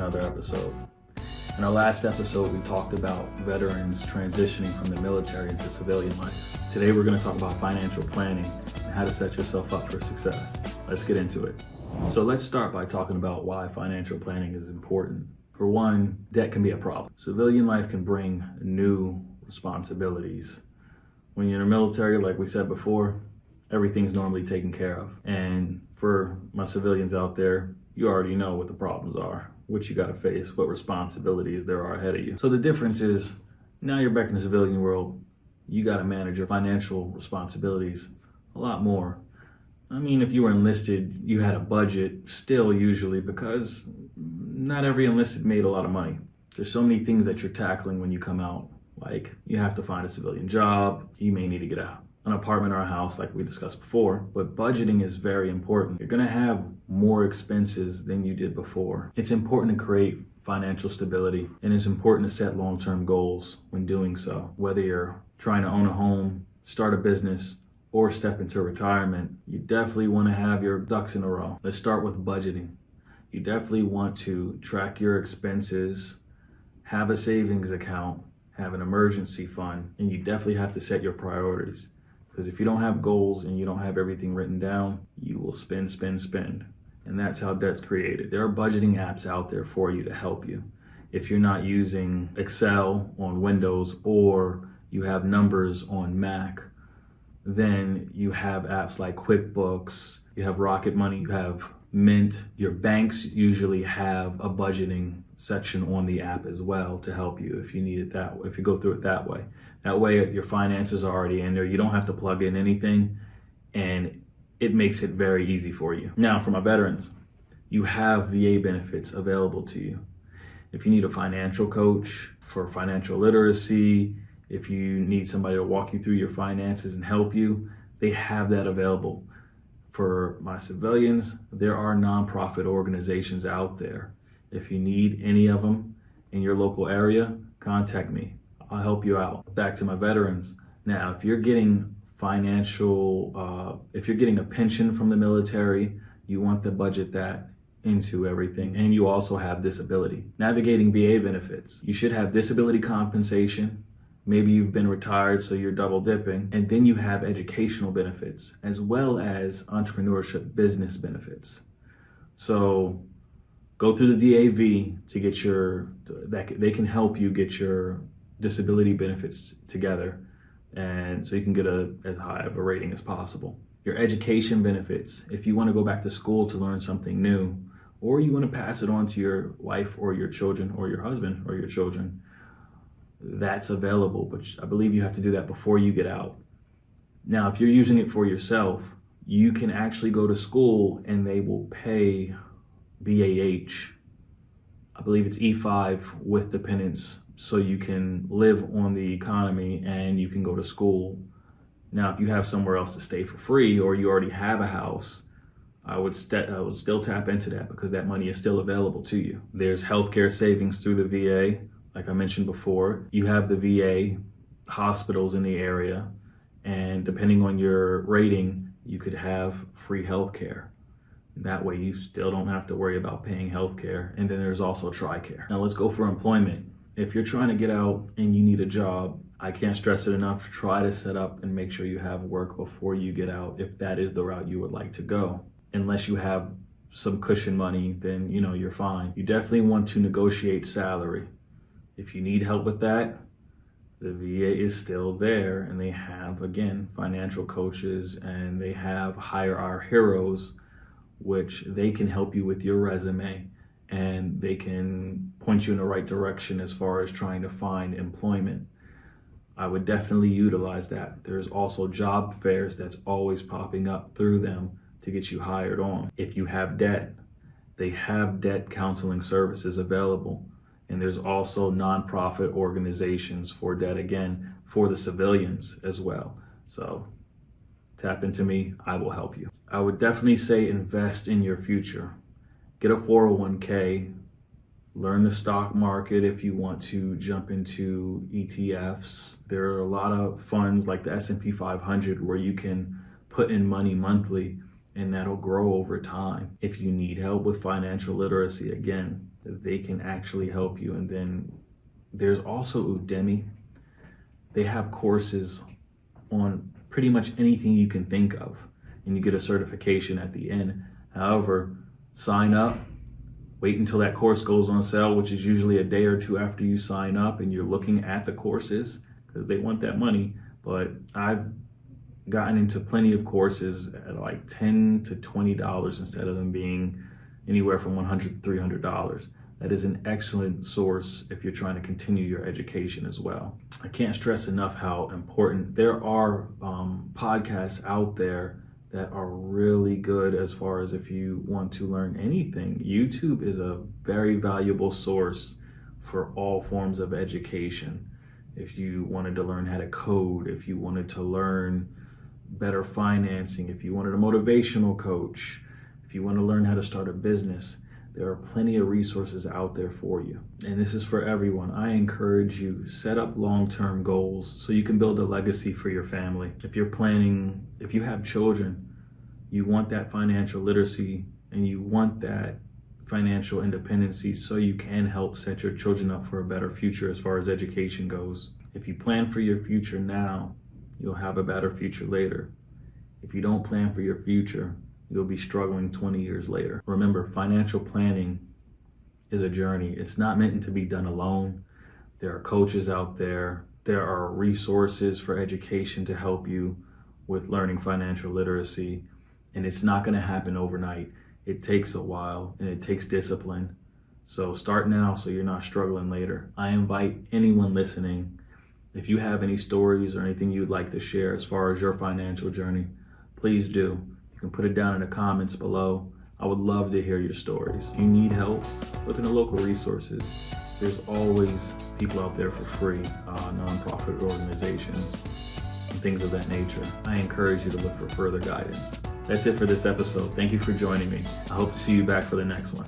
another episode. In our last episode, we talked about veterans transitioning from the military into civilian life. Today, we're going to talk about financial planning and how to set yourself up for success. Let's get into it. So let's start by talking about why financial planning is important. For one, debt can be a problem. Civilian life can bring new responsibilities. When you're in the military, like we said before, everything's normally taken care of. And for my civilians out there, you already know what the problems are, what you got to face, what responsibilities there are ahead of you. So the difference is now you're back in the civilian world, you got to manage your financial responsibilities a lot more. I mean, if you were enlisted, you had a budget still usually, because not every enlisted made a lot of money. There's so many things that you're tackling when you come out. Like, you have to find a civilian job, you may need to get an apartment or a house like we discussed before, but budgeting is very important. You're gonna have more expenses than you did before. It's important to create financial stability, and it's important to set long-term goals when doing so. Whether you're trying to own a home, start a business, or step into retirement, you definitely wanna have your ducks in a row. Let's start with budgeting. You definitely want to track your expenses, have a savings account, have an emergency fund, and you definitely have to set your priorities. Because if you don't have goals and you don't have everything written down, you will spend. And that's how debt's created. There are budgeting apps out there for you to help you. If you're not using Excel on Windows or you have numbers on Mac, then you have apps like QuickBooks, you have Rocket Money, you have Mint. Your banks usually have a budgeting section on the app as well to help you if you need it that way, if you go through it that way. That way your finances are already in there. You don't have to plug in anything, and it makes it very easy for you. Now, for my veterans, you have VA benefits available to you. If you need a financial coach for financial literacy, if you need somebody to walk you through your finances and help you, they have that available. For my civilians, there are nonprofit organizations out there. If you need any of them in your local area, contact me. I'll help you out. Back to my veterans. Now, if you're getting if you're getting a pension from the military, you want to budget that into everything. And you also have disability. Navigating VA benefits. You should have disability compensation. Maybe you've been retired, so you're double dipping. And then you have educational benefits, as well as entrepreneurship business benefits. So go through the DAV to get they can help you get your disability benefits together, and so you can get as high of a rating as possible. Your education benefits, if you want to go back to school to learn something new, or you want to pass it on to your wife or your children or your husband or your children, that's available, but I believe you have to do that before you get out. Now, if you're using it for yourself, you can actually go to school and they will pay BAH. I believe it's E5 with dependents, so you can live on the economy and you can go to school. Now, if you have somewhere else to stay for free, or you already have a house, I would still tap into that, because that money is still available to you. There's healthcare savings through the VA. Like I mentioned before, you have the VA hospitals in the area, and depending on your rating, you could have free healthcare. That way you still don't have to worry about paying healthcare. And then there's also TRICARE. Now let's go for employment. If you're trying to get out and you need a job, I can't stress it enough, try to set up and make sure you have work before you get out, if that is the route you would like to go. Unless you have some cushion money, then you're fine. You definitely want to negotiate salary. If you need help with that, the VA is still there, and they have, again, financial coaches, and they have Hire Our Heroes, which they can help you with your resume, and they can point you in the right direction as far as trying to find employment. I would definitely utilize that. There's also job fairs that's always popping up through them to get you hired on. If you have debt, they have debt counseling services available. And there's also nonprofit organizations for debt, again, for the civilians as well. So tap into me, I will help you. I would definitely say invest in your future. Get a 401k, learn the stock market if you want to jump into ETFs. There are a lot of funds like the S&P 500 where you can put in money monthly, and that'll grow over time. If you need help with financial literacy, again, they can actually help you. And then there's also Udemy. They have courses on pretty much anything you can think of, and you get a certification at the end. However, sign up, wait until that course goes on sale, which is usually a day or two after you sign up and you're looking at the courses, because they want that money. But I've gotten into plenty of courses at like $10 to $20 instead of them being anywhere from $100 to $300. That is an excellent source if you're trying to continue your education as well. I can't stress enough how important there are podcasts out there that are really good as far as if you want to learn anything. YouTube is a very valuable source for all forms of education. If you wanted to learn how to code, if you wanted to learn better financing, if you wanted a motivational coach, if you want to learn how to start a business, there are plenty of resources out there for you. And this is for everyone. I encourage you, set up long-term goals so you can build a legacy for your family. If you have children, you want that financial literacy and you want that financial independency so you can help set your children up for a better future as far as education goes. If you plan for your future now, you'll have a better future later. If you don't plan for your future, you'll be struggling 20 years later. Remember, financial planning is a journey. It's not meant to be done alone. There are coaches out there. There are resources for education to help you with learning financial literacy. And it's not going to happen overnight. It takes a while and it takes discipline. So start now so you're not struggling later. I invite anyone listening, if you have any stories or anything you'd like to share as far as your financial journey, please do. You can put it down in the comments below. I would love to hear your stories. If you need help, look into local resources. There's always people out there for free, nonprofit organizations, and things of that nature. I encourage you to look for further guidance. That's it for this episode. Thank you for joining me. I hope to see you back for the next one.